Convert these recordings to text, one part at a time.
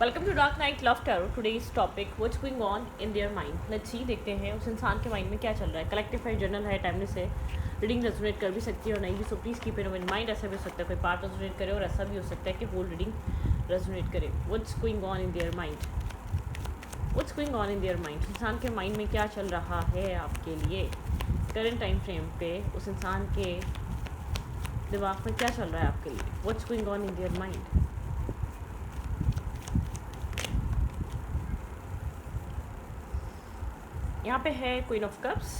Welcome to dark night love tarot. Today's topic what's going on in their mind. Let's see, देखते हैं उस इंसान के mind में क्या चल रहा है। कलेक्टिव है, जर्नल है, टाइमलेस है। रीडिंग रेजोनेट कर भी सकती है और नहीं भी, so please keep it in mind. ऐसा भी हो सकता है कोई पार्ट रेजोनेट करे और ऐसा भी हो सकता है कि होल रीडिंग रेजोनेट करे। What's going on in their mind, what's going on in their mind. इंसान के माइंड में क्या चल रहा है आपके लिए करंट टाइम फ्रेम पे। उस इंसान के दिमाग में क्या चल रहा है आपके लिए। What's going on in their mind. यहाँ पे है queen of cups,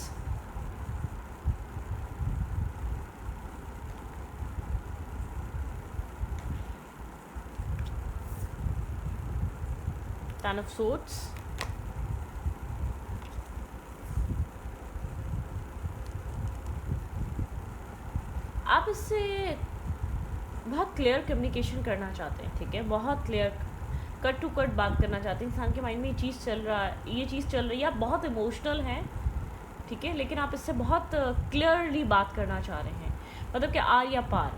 ten of swords, आप इससे बहुत क्लियर कम्युनिकेशन करना चाहते हैं, ठीक है। बहुत क्लियर कट टू कट बात करना चाहते हैं। इंसान के माइंड में ये चीज़ चल रही है। आप बहुत इमोशनल हैं, ठीक है, लेकिन आप इससे बहुत क्लियरली बात करना चाह रहे हैं। मतलब कि आर या पार।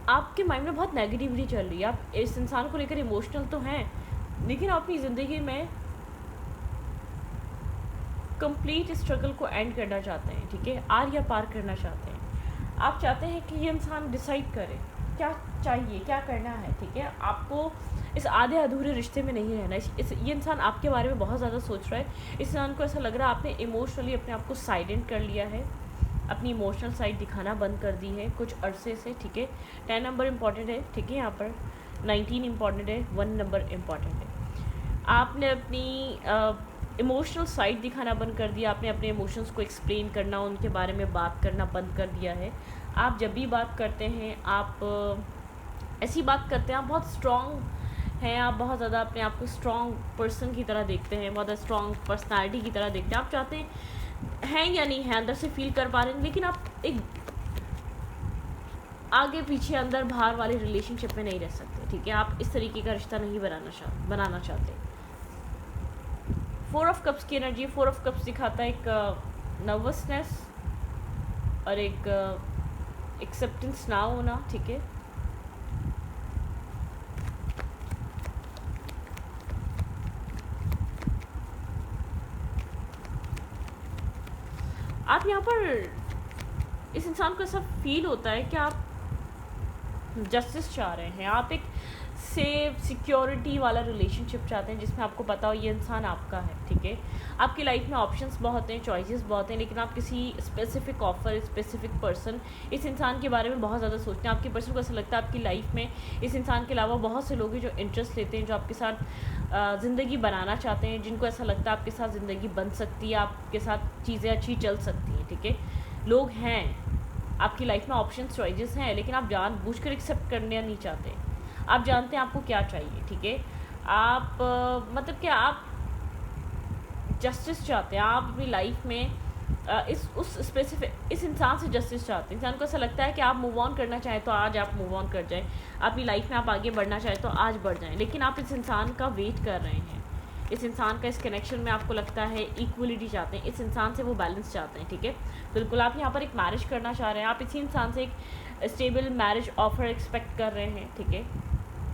आपके माइंड में बहुत नेगेटिविटी चल रही है। आप इस इंसान को लेकर इमोशनल तो हैं, लेकिन आप अपनी ज़िंदगी में कंप्लीट स्ट्रगल को एंड करना चाहते हैं, ठीक है। आर या पार करना चाहते हैं। आप चाहते हैं कि ये इंसान डिसाइड करे क्या चाहिए, क्या करना है, ठीक है। आपको इस आधे अधूरे रिश्ते में नहीं रहना। ये इंसान आपके बारे में बहुत ज़्यादा सोच रहा है। इस इंसान को ऐसा लग रहा है आपने इमोशनली अपने आप को साइलेंट कर लिया है, अपनी इमोशनल साइड दिखाना बंद कर दी है कुछ अरसे से, ठीक है। 10 नंबर इम्पॉर्टेंट है, ठीक है। यहाँ पर 19 इम्पॉर्टेंट है, 1 नंबर इम्पॉर्टेंट है। आपने अपनी इमोशनल साइड दिखाना बंद कर दिया। आपने अपने इमोशंस को एक्सप्लेन करना, उनके बारे में बात करना बंद कर दिया है। आप जब भी बात करते हैं, आप ऐसी बात करते हैं, आप बहुत स्ट्रॉन्ग हैं। आप बहुत ज़्यादा अपने आप को स्ट्रॉन्ग पर्सन की तरह देखते हैं, बहुत स्ट्रॉन्ग पर्सनालिटी की तरह देखते हैं। आप चाहते हैं या नहीं है, अंदर से फील कर पा रहे हैं, लेकिन आप एक आगे पीछे अंदर बाहर वाले रिलेशनशिप में नहीं रह सकते, ठीक है। आप इस तरीके का रिश्ता नहीं बनाना चाहते। 4 ऑफ कप्स की एनर्जी, 4 ऑफ कप्स दिखाता है एक नर्वसनेस और एक एक्सेप्टेंस ना होना, ठीक है। आप यहाँ पर इस इंसान को ऐसा फील होता है कि आप जस्टिस चाह रहे हैं। आप एक सेफ सिक्योरिटी वाला रिलेशनशिप चाहते हैं जिसमें आपको पता हो ये इंसान आपका है, ठीक है। आपकी लाइफ में ऑप्शंस बहुत हैं, चॉइसेस बहुत हैं, लेकिन आप किसी स्पेसिफिक ऑफर, स्पेसिफिक पर्सन, इस इंसान के बारे में बहुत ज़्यादा सोचते हैं। आपके पर्सन को ऐसा लगता है आपकी लाइफ में इस इंसान के अलावा बहुत से लोग हैं जो इंटरेस्ट लेते हैं, जो आपके साथ ज़िंदगी बनाना चाहते हैं, जिनको ऐसा लगता है आपके साथ ज़िंदगी बन सकती है, आपके साथ चीज़ें अच्छी चल सकती हैं, ठीक है। लोग हैं आपकी लाइफ में, ऑप्शंस, चॉइसेस हैं, लेकिन आप जानबूझकर एक्सेप्ट करना नहीं चाहते। आप जानते हैं आपको क्या चाहिए, ठीक है। आप मतलब कि आप जस्टिस चाहते हैं। आप अपनी लाइफ में इस इंसान से जस्टिस चाहते हैं। इंसान को ऐसा लगता है कि आप मूव ऑन करना चाहें तो आज आप मूव ऑन कर जाएं, अपनी लाइफ में आप आगे बढ़ना चाहें तो आज बढ़ जाएं, लेकिन आप इस इंसान का वेट कर रहे हैं। इस इंसान का इस कनेक्शन में आपको लगता है इक्वलिटी चाहते हैं, इस इंसान से वो बैलेंस चाहते हैं, ठीक है। बिल्कुल, आप यहाँ पर एक मैरिज करना चाह रहे हैं। आप इसी इंसान से एक स्टेबल मैरिज ऑफर एक्सपेक्ट कर रहे हैं, ठीक है।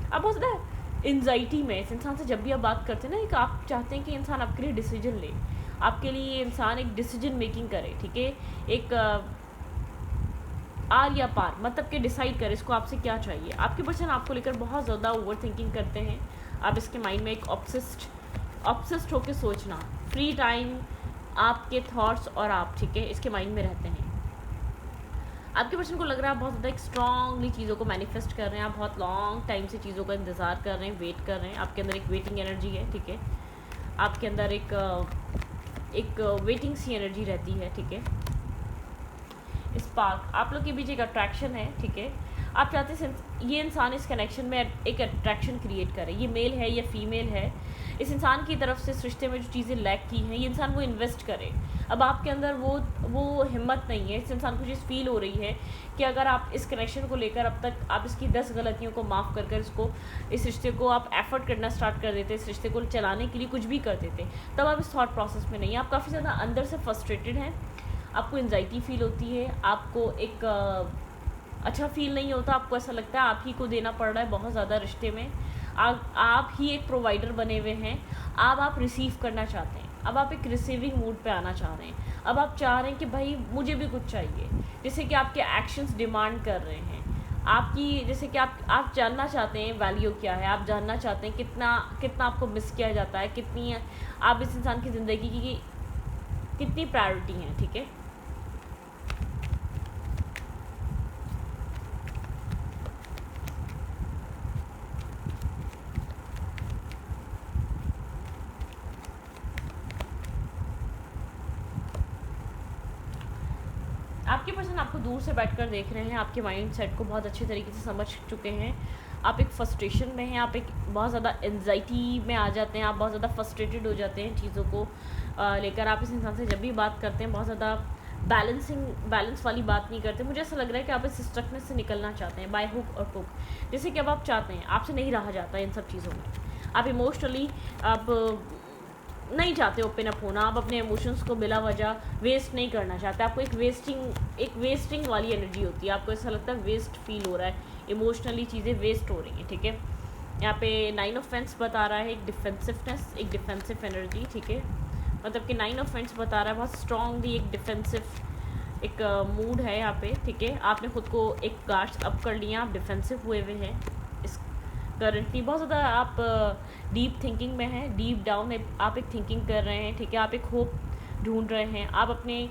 आप बहुत ज़्यादा एंजाइटी में इस इंसान से जब भी आप बात करते हैं ना, एक आप चाहते हैं कि इंसान आपके लिए डिसीजन ले, आपके लिए ये इंसान एक डिसीजन मेकिंग करे, ठीक है। एक आर या पार, मतलब कि डिसाइड करे इसको आपसे क्या चाहिए। आपके पर्सन आपको लेकर बहुत ज़्यादा ओवर थिंकिंग करते हैं। आप इसके माइंड में एक ऑब्सेस्ड होकर सोचना, फ्री टाइम आपके थॉट्स और आप, ठीक है, इसके माइंड में रहते हैं। आपके पर्सन को लग रहा है आप बहुत ज़्यादा एक स्ट्रांगली चीज़ों को मैनिफेस्ट कर रहे हैं। आप बहुत लॉन्ग टाइम से चीज़ों का इंतज़ार कर रहे हैं, वेट कर रहे हैं। आपके अंदर एक वेटिंग एनर्जी है, ठीक है। आपके अंदर एक वेटिंग सी एनर्जी रहती है, ठीक है। स्पार्क, आप लोग के बीच एक अट्रैक्शन है, ठीक है। आप चाहते हैं ये इंसान इस कनेक्शन में एक अट्रैक्शन क्रिएट करे। ये मेल है या फीमेल है, इस इंसान की तरफ से इस रिश्ते में जो चीज़ें लैक की हैं, ये इंसान वो इन्वेस्ट करे। अब आपके अंदर वो हिम्मत नहीं है। इस इंसान को चीज़ फील हो रही है कि अगर आप इस कनेक्शन को लेकर अब तक आप इसकी 10 गलतियों को माफ़ कर इस रिश्ते को आप एफर्ट करना स्टार्ट कर देते, इस रिश्ते को चलाने के लिए कुछ भी कर देते, तब आप इस थॉट प्रोसेस में नहीं है। आप काफ़ी ज़्यादा अंदर से फ्रस्ट्रेटेड हैं, आपको एंजाइटी फील होती है, आपको एक अच्छा फील नहीं होता, आपको ऐसा लगता है आप ही को देना पड़ रहा है बहुत ज़्यादा रिश्ते में, आप ही एक प्रोवाइडर बने हुए हैं, अब आप रिसीव करना चाहते हैं, अब आप एक रिसीविंग मूड पे आना चाह रहे हैं, अब आप चाह रहे हैं कि भाई मुझे भी कुछ चाहिए, जैसे कि आपके एक्शंस डिमांड कर रहे हैं आपकी, जैसे कि आप जानना चाहते हैं वैल्यू क्या है, आप जानना चाहते हैं कितना कितना आपको मिस किया जाता है, कितनी आप इस इंसान की ज़िंदगी की कितनी प्रायोरिटी हैं, ठीक है। आपके पर्सन आपको दूर से बैठकर देख रहे हैं, आपके माइंड सेट को बहुत अच्छे तरीके से समझ चुके हैं, आप एक फ्रस्ट्रेशन में हैं, आप एक बहुत ज़्यादा एनजाइटी में आ जाते हैं, आप बहुत ज़्यादा फ्रस्ट्रेटेड हो जाते हैं चीज़ों को लेकर। आप इस इंसान से जब भी बात करते हैं बहुत ज़्यादा बैलेंस वाली बात नहीं करते। मुझे ऐसा लग रहा है कि आप इस स्ट्रकनेस से निकलना चाहते हैं बाय हुक और क्रुक, जैसे कि अब आप चाहते हैं, आपसे नहीं रहा जाता इन सब चीज़ों में, आप इमोशनली आप नहीं चाहते ओपन अप होना, आप अपने इमोशंस को बिला वजह वेस्ट नहीं करना चाहते, आपको एक वेस्टिंग वाली एनर्जी होती है, आपको ऐसा लगता है वेस्ट फील हो रहा है, इमोशनली चीज़ें वेस्ट हो रही हैं, ठीक है। यहाँ पे 9 ऑफ फेंस बता रहा है एक डिफेंसिवनेस, एक डिफेंसिव एनर्जी, ठीक है, मतलब कि 9 ऑफ फेंस बता रहा है बहुत स्ट्रॉन्गली एक डिफेंसिव एक मूड है यहाँ पे, ठीक है। आपने खुद को एक गार्ड्स अप कर लिया, आप डिफेंसिव हुए हुए हैं इस करंटली, बहुत ज़्यादा आप डीप थिंकिंग में हैं, डीप डाउन आप एक थिंकिंग कर रहे हैं, ठीक है, आप एक होप ढूंढ रहे हैं, आप अपने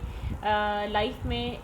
लाइफ में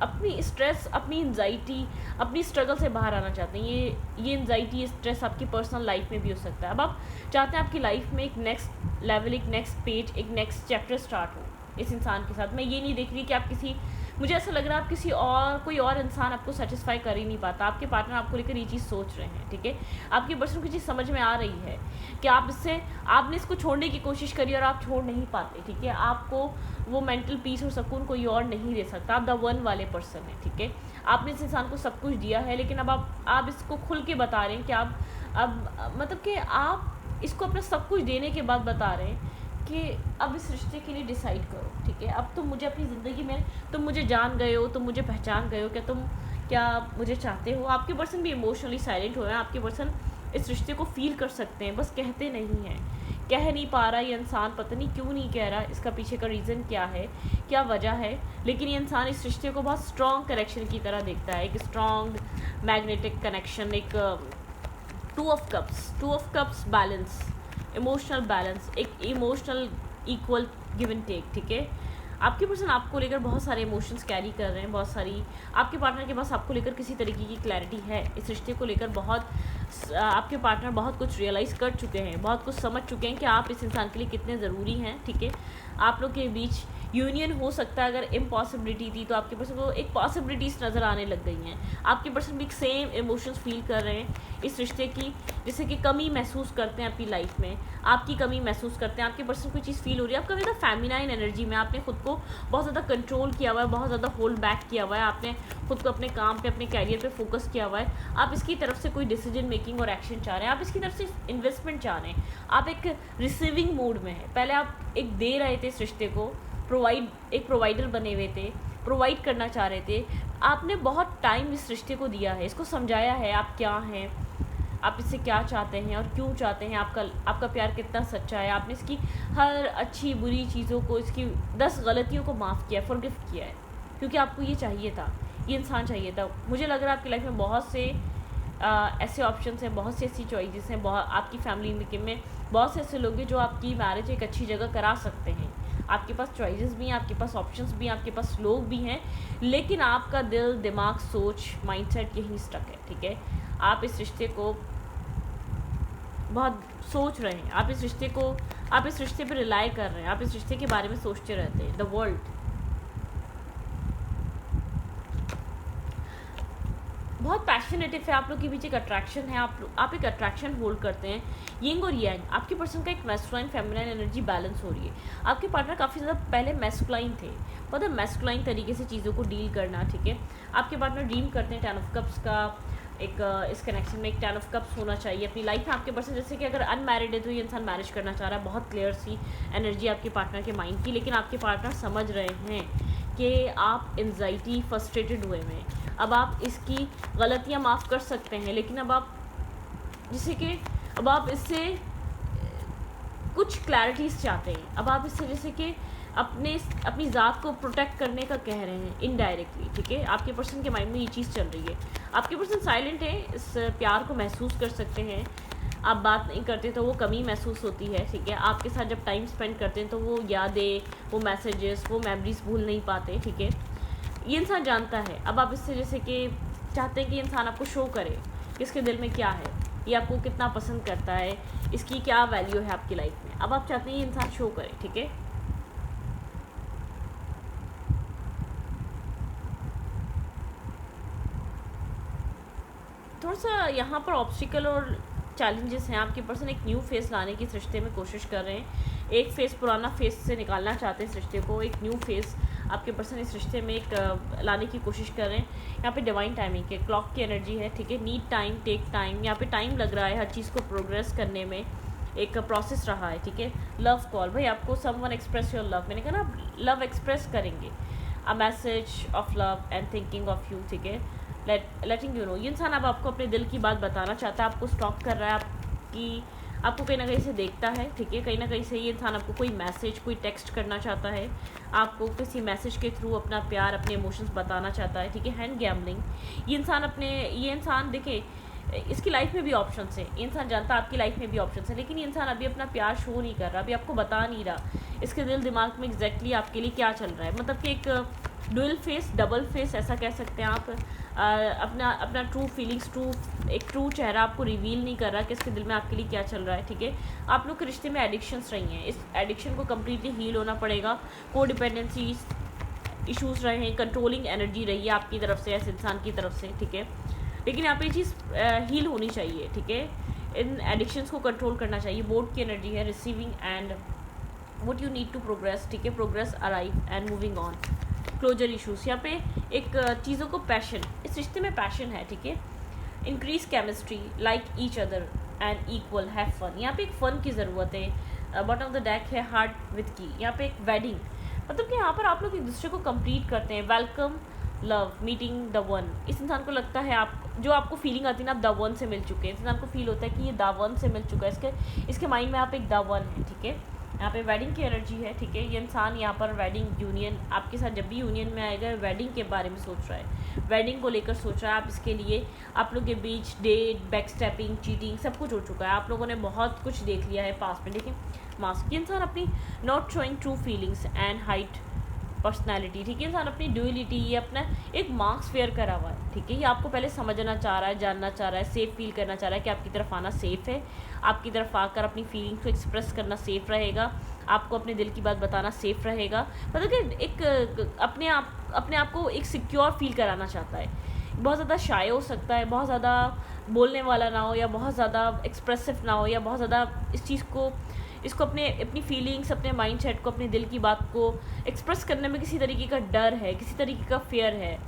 अपनी स्ट्रेस, अपनी एंजाइटी, अपनी स्ट्रगल से बाहर आना चाहते हैं। ये एंजाइटी, ये स्ट्रेस आपकी पर्सनल लाइफ में भी हो सकता है। अब आप चाहते हैं आपकी लाइफ में एक नेक्स्ट लेवल, एक नेक्स्ट पेज, एक नेक्स्ट चैप्टर स्टार्ट हो इस इंसान के साथ। मैं ये नहीं देख रही कि आप किसी, मुझे ऐसा लग रहा है आप किसी और, कोई और इंसान आपको सेटिस्फाई कर ही नहीं पाता, आपके पार्टनर आपको लेकर ये चीज़ सोच रहे हैं, ठीक है। आपके पर्सन को चीज़ समझ में आ रही है कि आप इससे, आपने इसको छोड़ने की कोशिश करी और आप छोड़ नहीं पाते, ठीक है। आपको वो मेंटल पीस और सुकून कोई और नहीं दे सकता, आप द वन वाले पर्सन हैं, ठीक है। आपने इस इंसान को सब कुछ दिया है, लेकिन अब आप इसको खुल के बता रहे हैं कि आप अब मतलब कि आप इसको अपना सब कुछ देने के बाद बता रहे हैं कि अब इस रिश्ते के लिए डिसाइड करो, ठीक है। अब तुम मुझे अपनी ज़िंदगी में, तुम मुझे जान गए हो, तुम मुझे पहचान गए हो, क्या मुझे चाहते हो। आपके पर्सन भी इमोशनली साइलेंट हुए हैं, आपके पर्सन इस रिश्ते को फील कर सकते हैं, बस कहते नहीं हैं, कह नहीं पा रहा ये इंसान, पता नहीं क्यों नहीं कह रहा, इसका पीछे का रीज़न क्या है, क्या वजह है, लेकिन ये इंसान इस रिश्ते को बहुत स्ट्रॉन्ग कनेक्शन की तरह देखता है, एक स्ट्रॉन्ग मैग्नेटिक कनेक्शन, एक 2 of cups balance, emotional balance, एक emotional equal give and take, ठीक है। आपके पर्सन आपको लेकर बहुत सारे इमोशंस कैरी कर रहे हैं, बहुत सारी, आपके पार्टनर के पास आपको लेकर किसी तरीके की क्लैरिटी है, इस रिश्ते को लेकर बहुत, आपके पार्टनर बहुत कुछ रियलाइज़ कर चुके हैं, बहुत कुछ समझ चुके हैं कि आप इस इंसान के लिए कितने ज़रूरी हैं, ठीक है। आप लोग के बीच यूनियन हो सकता है, अगर इम्पॉसिबिलिटी थी तो आपके पर्सन को एक पॉसिबिलिटीज़ नज़र आने लग गई हैं, आपके पर्सन भी एक सेम इमोशंस फील कर रहे हैं इस रिश्ते की, जैसे कि कमी महसूस करते हैं अपनी लाइफ में, आपकी कमी महसूस करते हैं, आपके पर्सन कोई चीज़ फील हो रही है, आप कभी ज़्यादा फेमिनाइन एनर्जी में, आपने खुद को बहुत ज़्यादा कंट्रोल किया हुआ है, बहुत ज़्यादा होल्ड बैक किया हुआ है, आपने खुद को अपने काम पे, अपने कैरियर पे फोकस किया हुआ है, आप इसकी तरफ से कोई डिसीजन मेकिंग और एक्शन चाह रहे हैं, आप इसकी तरफ से इन्वेस्टमेंट चाह रहे हैं, आप एक रिसीविंग मूड में हैं। पहले आप एक दे रहे थे इस रिश्ते को, एक प्रोवाइडर बने हुए थे, प्रोवाइड करना चाह रहे थे, आपने बहुत टाइम इस रिश्ते को दिया है, इसको समझाया है आप क्या हैं, आप इससे क्या चाहते हैं और क्यों चाहते हैं, आपका प्यार कितना सच्चा है, आपने इसकी हर अच्छी बुरी चीज़ों को, इसकी 10 गलतियों को माफ़ किया, फॉरगिव किया है, क्योंकि आपको ये चाहिए था, ये इंसान चाहिए था। मुझे लग रहा है आपकी लाइफ में बहुत से ऐसे ऑप्शंस हैं, बहुत सी ऐसी चॉइसेस हैं, बहुत आपकी फैमिली में बहुत से ऐसे लोग हैं जो आपकी मैरिज एक अच्छी जगह करा सकते हैं, आपके पास चॉइसेस भी हैं, आपके पास ऑप्शंस भी हैं, आपके पास लोग भी हैं, लेकिन आपका दिल, दिमाग, सोच, माइंडसेट यहीं स्टक है, ठीक है। आप इस रिश्ते को बहुत सोच रहे हैं, आप इस रिश्ते पर रिलाई कर रहे हैं, आप इस रिश्ते के बारे में सोचते रहते हैं। द वर्ल्ड बहुत पैशनेटिव है, आप लोग के बीच एक अट्रैक्शन है, आप एक अट्रैक्शन होल्ड करते हैं, यिंग और यांग, आपके पर्सन का एक मैस्कुलाइन फेमिनाइन एनर्जी बैलेंस हो रही है। आपके पार्टनर काफ़ी ज़्यादा पहले मैस्कुलाइन थे, मतलब मैस्कुलाइन तरीके से चीज़ों को डील करना, ठीक है। आपके पार्टनर ड्रीम करते हैं 10 ऑफ कप्स का, एक इस कनेक्शन में एक 10 ऑफ कप्स होना चाहिए अपनी लाइफ में। आपके पर्सन जैसे कि अगर अनमैरिड है तो ये इंसान मैरिज करना चाह रहा है, बहुत क्लियर सी एनर्जी आपके पार्टनर के माइंड की, लेकिन आपके पार्टनर समझ रहे हैं कि आप एंजाइटी फ्रस्ट्रेटेड हुए में, अब आप इसकी गलतियां माफ़ कर सकते हैं, लेकिन अब आप जैसे कि अब आप इससे कुछ क्लैरिटीज़ चाहते हैं, अब आप इससे जैसे कि अपनी ज़ात को प्रोटेक्ट करने का कह रहे हैं इनडायरेक्टली, ठीक है। आपके पर्सन के माइंड में ये चीज़ चल रही है। आपके पर्सन साइलेंट है, इस प्यार को महसूस कर सकते हैं। आप बात नहीं करते तो वो कमी महसूस होती है, ठीक है। आपके साथ जब टाइम स्पेंड करते हैं तो वो यादें, वो मैसेजेस, वो मेमोरीज भूल नहीं पाते, ठीक है। ये इंसान जानता है। अब आप इससे जैसे कि चाहते हैं कि इंसान आपको शो करे कि इसके दिल में क्या है, ये आपको कितना पसंद करता है, इसकी क्या वैल्यू है आपकी लाइफ में। अब आप चाहते हैं ये इंसान शो करे, ठीक है। थोड़ा सा यहाँ पर ऑब्स्टिकल और चैलेंजेस हैं। आपके पर्सन एक न्यू फेस लाने की इस रिश्ते में कोशिश कर रहे हैं। एक फेस पुराना फेस से निकालना चाहते हैं इस रिश्ते को, एक न्यू फेस आपके पर्सन इस रिश्ते में एक लाने की कोशिश कर रहे हैं। यहाँ पे डिवाइन टाइमिंग के क्लॉक की एनर्जी है, ठीक है। नीड टाइम, टेक टाइम, यहाँ पे टाइम लग रहा है हर चीज़ को प्रोग्रेस करने में, एक प्रोसेस रहा है, ठीक है। लव कॉल, भाई आपको समवन एक्सप्रेस योर लव, मैंने कहा ना आप लव एक्सप्रेस करेंगे, a message of love and thinking of you, ठीक है। लेटिंग यू नो, ये इंसान अब आपको अपने दिल की बात बताना चाहता है, आपको स्टॉक कर रहा है, आपको कहीं ना कहीं से देखता है, ठीक है। कहीं ना कहीं से ये इंसान आपको कोई मैसेज, कोई टेक्स्ट करना चाहता है, आपको किसी मैसेज के थ्रू अपना प्यार, अपने इमोशंस बताना चाहता है, ठीक है। हैंड गैम्बलिंग, ये इंसान देखिए इसकी लाइफ में भी ऑप्शंस है, ये इंसान जानता है आपकी लाइफ में भी ऑप्शंस है, लेकिन ये इंसान अभी अपना प्यार शो नहीं कर रहा, अभी आपको बता नहीं रहा इसके दिल दिमाग में एग्जैक्टली आपके लिए क्या चल रहा है। मतलब कि एक डुअल फेस, डबल फेस ऐसा कह सकते हैं आप। अपना ट्रू फीलिंग्स, एक ट्रू चेहरा आपको रिवील नहीं कर रहा कि इसके दिल में आपके लिए क्या चल रहा है, ठीक है। आप लोग के रिश्ते में एडिक्शंस रही हैं, इस एडिक्शन को कम्प्लीटली हील होना पड़ेगा। को डिपेंडेंसी इशूज़ रहे हैं, कंट्रोलिंग एनर्जी रही है आपकी तरफ से, ऐसे इंसान की तरफ से, ठीक है। लेकिन यहाँ पे ये चीज़ हील होनी चाहिए, ठीक है। इन एडिक्शंस को कंट्रोल करना चाहिए। बोर्ड की एनर्जी है, receiving and what you need to progress, ठीक है। Progress arrive and moving on. Closure issues, यहाँ पे एक चीज़ों को पैशन, इस रिश्ते में पैशन है, ठीक है। Increase chemistry, like each other and equal, have fun, यहाँ पे एक फ़न की ज़रूरत है। बॉटम ऑफ द डेक है हार्ट विद की, यहाँ पे एक वेडिंग, मतलब कि यहाँ पर आप लोग एक दूसरे को कंप्लीट करते हैं। Welcome love meeting the one, इस इंसान को लगता है आप जो आपको फीलिंग आती है ना, आप द वन से मिल चुके हैं, इस इंसान को फील होता है कि ये द वन से मिल चुका है, इसके माइंड में आप एक द वन है, ठीक है। यहाँ पे वेडिंग की एनर्जी है, ठीक है। ये इंसान यहाँ पर वेडिंग यूनियन आपके साथ जब भी यूनियन में आएगा, वेडिंग के बारे में सोच रहा है, वेडिंग को लेकर सोच रहा है। आप इसके लिए आप लोग के बीच डेट, बैक स्टेपिंग, चीटिंग सब कुछ हो चुका है, आप लोगों ने बहुत कुछ देख लिया है पास में, लेकिन मास्क, ये इंसान अपनी not showing true feelings and height personality, ठीक है। इंसान अपनी ड्यूअलिटी, ये अपना एक मार्क्स फेयर करा हुआ है, ठीक है। ये आपको पहले समझना चाह रहा है, जानना चाह रहा है, सेफ फील करना चाह रहा है कि आपकी तरफ आना सेफ़ है, आपकी तरफ आकर अपनी फीलिंग्स को एक्सप्रेस करना सेफ़ रहेगा, आपको अपने दिल की बात बताना सेफ़ रहेगा, मतलब कि एक अपने आप को एक सिक्योर फील कराना चाहता है। बहुत ज़्यादा शाय हो सकता है, बहुत ज़्यादा बोलने वाला ना हो, या बहुत ज़्यादा एक्सप्रेसिव ना हो, या बहुत ज़्यादा इसको अपनी फीलिंग्स, अपने माइंड सेट को, अपने दिल की बात को एक्सप्रेस करने में किसी तरीके का डर है, किसी तरीके का फेयर है,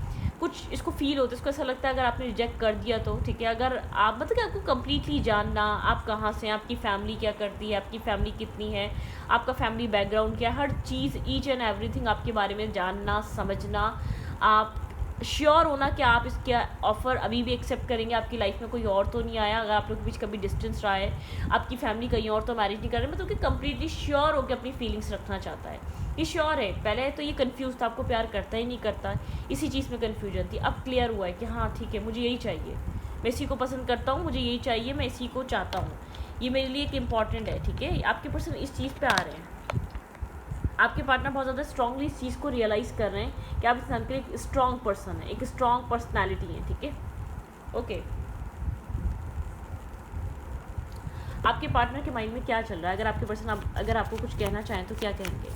कुछ इसको फील होता है, इसको ऐसा लगता है अगर आपने रिजेक्ट कर दिया तो, ठीक है। अगर आप मतलब कि आपको कम्प्लीटली जानना, आप कहाँ से हैं, आपकी फैमिली क्या करती है, आपकी फैमिली कितनी है, आपका फैमिली बैकग्राउंड क्या है, हर चीज़, ईच एंड एवरीथिंग आपके बारे में जानना, समझना, आप श्योर होना कि आप इसके ऑफ़र अभी भी एक्सेप्ट करेंगे, आपकी लाइफ में कोई और तो नहीं आया, अगर आप लोग के बीच कभी डिस्टेंस रहा है, आपकी फैमिली कहीं और तो मैरिज नहीं कर रहे, मतलब कि कम्प्लीटली श्योर होकर अपनी फीलिंग्स रखना चाहता है। ये श्योर है, पहले तो ये कंफ्यूज था, आपको प्यार करता ही नहीं करता, इसी चीज़ में कन्फ्यूजन थी। अब क्लियर हुआ है कि हाँ ठीक है, मुझे यही चाहिए, मैं इसी को पसंद करता हूँ, मुझे यही चाहिए, मैं इसी को चाहता हूँ, ये मेरे लिए एक इम्पॉर्टेंट है, ठीक है। आपके पर्सन इस चीज़ पे आ रहे हैं, आपके पार्टनर बहुत ज़्यादा स्ट्रांगली इस चीज़ को रियलाइज़ कर रहे हैं कि आप इस इंसान के लिए एक स्ट्रॉन्ग पर्सन है, एक स्ट्रॉन्ग पर्सनैलिटी है, ठीक है। ओके, आपके पार्टनर के माइंड में क्या चल रहा है, अगर आपके पर्सन अगर आपको कुछ कहना चाहें तो क्या कहेंगे?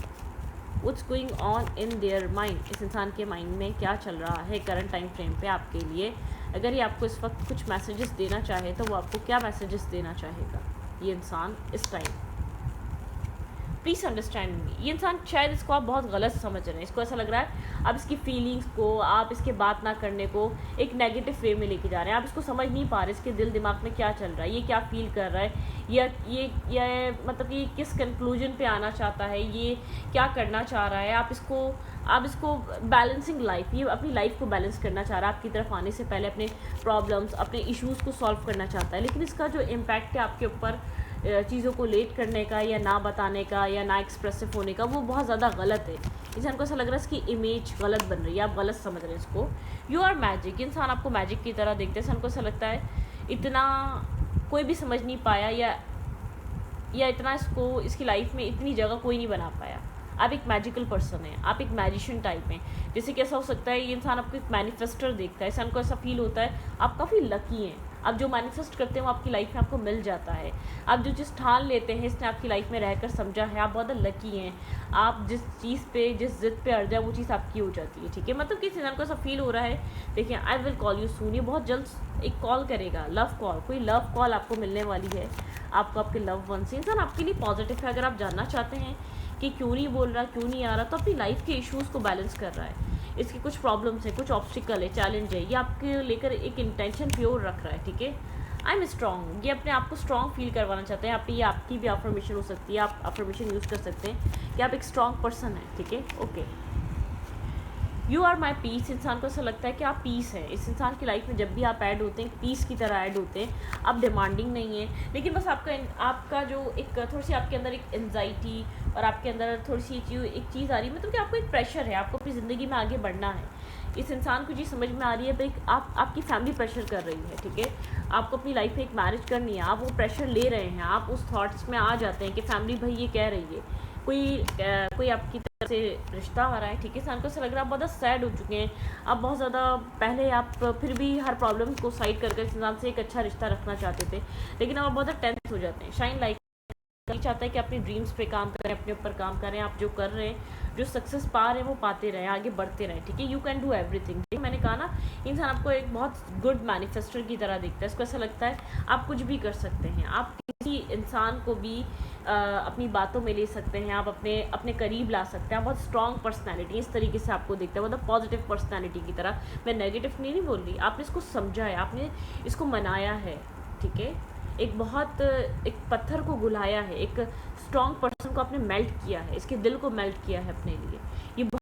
What's going on in their mind, इस इंसान के माइंड में क्या चल रहा है करंट टाइम फ्रेम पे आपके लिए। अगर ये आपको इस वक्त कुछ मैसेजेस देना चाहे तो वो आपको क्या मैसेजेस देना चाहेगा ये इंसान इस टाइम? Please understand me. ये इंसान शायद इसको आप बहुत गलत समझ रहे हैं, इसको ऐसा लग रहा है आप इसकी फीलिंग्स को, आप इसके बात ना करने को एक नेगेटिव वे में लेके जा रहे हैं। आप इसको समझ नहीं पा रहे इसके दिल दिमाग में क्या चल रहा है, ये क्या फील कर रहा है, या ये मतलब कि किस कंक्लूजन पे आना चाहता है, ये क्या करना चाह रहा है। आप इसको बैलेंसिंग लाइफ, ये अपनी लाइफ को बैलेंस करना चाह रहा है, आपकी तरफ आने से पहले अपने प्रॉब्लम्स, अपने इश्यूज़ को सॉल्व करना चाहता है। लेकिन इसका जो इम्पैक्ट है आपके ऊपर चीज़ों को लेट करने का, या ना बताने का, या ना एक्सप्रेसिव होने का, वो बहुत ज़्यादा गलत है। इंसान को ऐसा लग रहा है इसकी इमेज गलत बन रही है, आप गलत समझ रहे हैं इसको। यू आर मैजिक, इंसान आपको मैजिक की तरह देखते हैं। इंसान को ऐसा लगता है इतना कोई भी समझ नहीं पाया, या इतना इसको इसकी लाइफ में इतनी जगह कोई नहीं बना पाया। आप एक मैजिकल पर्सन हैं, आप एक मैजिशियन टाइप हैं। जैसे कैसा हो सकता है, ये इंसान आपको एक मैनिफेस्टर देखता है, इंसान को ऐसा फील होता है आप काफ़ी लकी हैं, आप जो मैनिफेस्ट करते हैं वो आपकी लाइफ में आपको मिल जाता है। आप जो चीज़ ठान लेते हैं, इसने आपकी लाइफ में रहकर समझा है, आप बहुत लकी हैं। आप जिस चीज़ पे, जिस जिद पे अड़ जाए, वो चीज़ आपकी हो जाती है, ठीक है। मतलब कि इस इंसान को ऐसा फील हो रहा है, देखिए I will call you soon, ये बहुत जल्द एक कॉल करेगा, लव कॉल, कोई लव कॉल आपको मिलने वाली है, आपको आपके लव वन से। इंसान आपके लिए पॉजिटिव है। अगर आप जानना चाहते हैं कि क्यों नहीं बोल रहा, क्यों नहीं आ रहा, तो अपनी लाइफ के इश्यूज़ को बैलेंस कर रहा है। इसकी कुछ प्रॉब्लम्स है, कुछ ऑब्स्टिकल है, चैलेंज है, ये आपके लेकर एक इंटेंशन प्योर रख रहा है, ठीक है। आई एम स्ट्रॉन्ग, ये अपने आप को स्ट्रॉन्ग फील करवाना चाहते हैं। ये आपकी भी अफर्मेशन हो सकती है, आप अफर्मेशन यूज़ कर सकते हैं कि आप एक स्ट्रॉन्ग पर्सन हैं, ठीक है। Okay, you are my peace, इंसान को ऐसा लगता है कि आप पीस है। इस इंसान की लाइफ में जब भी आप ऐड होते हैं, पीस की तरह ऐड होते हैं। आप डिमांडिंग नहीं है, लेकिन बस आपका जो एक थोड़ी सी आपके अंदर एक एंजाइटी, और आपके अंदर थोड़ी सी एक चीज़ आ रही है, मतलब कि आपको एक प्रेशर है, आपको अपनी ज़िंदगी में आगे बढ़ना है। इस इंसान को चीज़ समझ में आ रही है भाई, आपकी फैमिली प्रेशर कर रही है, ठीक है। आपको अपनी लाइफ में एक मैरिज करनी है, आप वो प्रेशर ले रहे हैं, आप उस थॉट्स में आ जाते हैं कि फैमिली भाई ये कह रही है, कोई आपकी तरफ से रिश्ता आ रहा है, ठीक है। इंसान को ऐसा लग रहा है आप बहुत सैड हो चुके हैं, आप बहुत ज़्यादा, पहले आप फिर भी हर प्रॉब्लम को साइड करके इस इंसान से एक अच्छा रिश्ता रखना चाहते थे, लेकिन अब आप बहुत टेंस हो जाते हैं। शाइन लाइक चाहता है कि अपनी ड्रीम्स पे काम करें, अपने ऊपर काम करें, आप जो कर रहे हैं, जो सक्सेस पा रहे हैं, वो पाते रहें, आगे बढ़ते रहें, ठीक है। You can do everything. मैंने कहा ना, इंसान आपको एक बहुत गुड मैनिफेस्टर की तरह देखता है। इसको ऐसा लगता है आप कुछ भी कर सकते हैं, आप किसी इंसान को भी अपनी बातों में ले सकते हैं, आप अपने करीब ला सकते हैं। आप बहुत स्ट्रॉन्ग पर्सनैलिटी, इस तरीके से आपको देखता है, मतलब पॉजिटिव पर्सनैलिटी की तरह। मैं नेगेटिव नहीं बोल रही, आपने इसको समझा है, आपने इसको मनाया है, ठीक है। एक पत्थर को घुलाया है, एक स्ट्रॉन्ग पर्सन को आपने मेल्ट किया है, इसके दिल को मेल्ट किया है अपने लिए।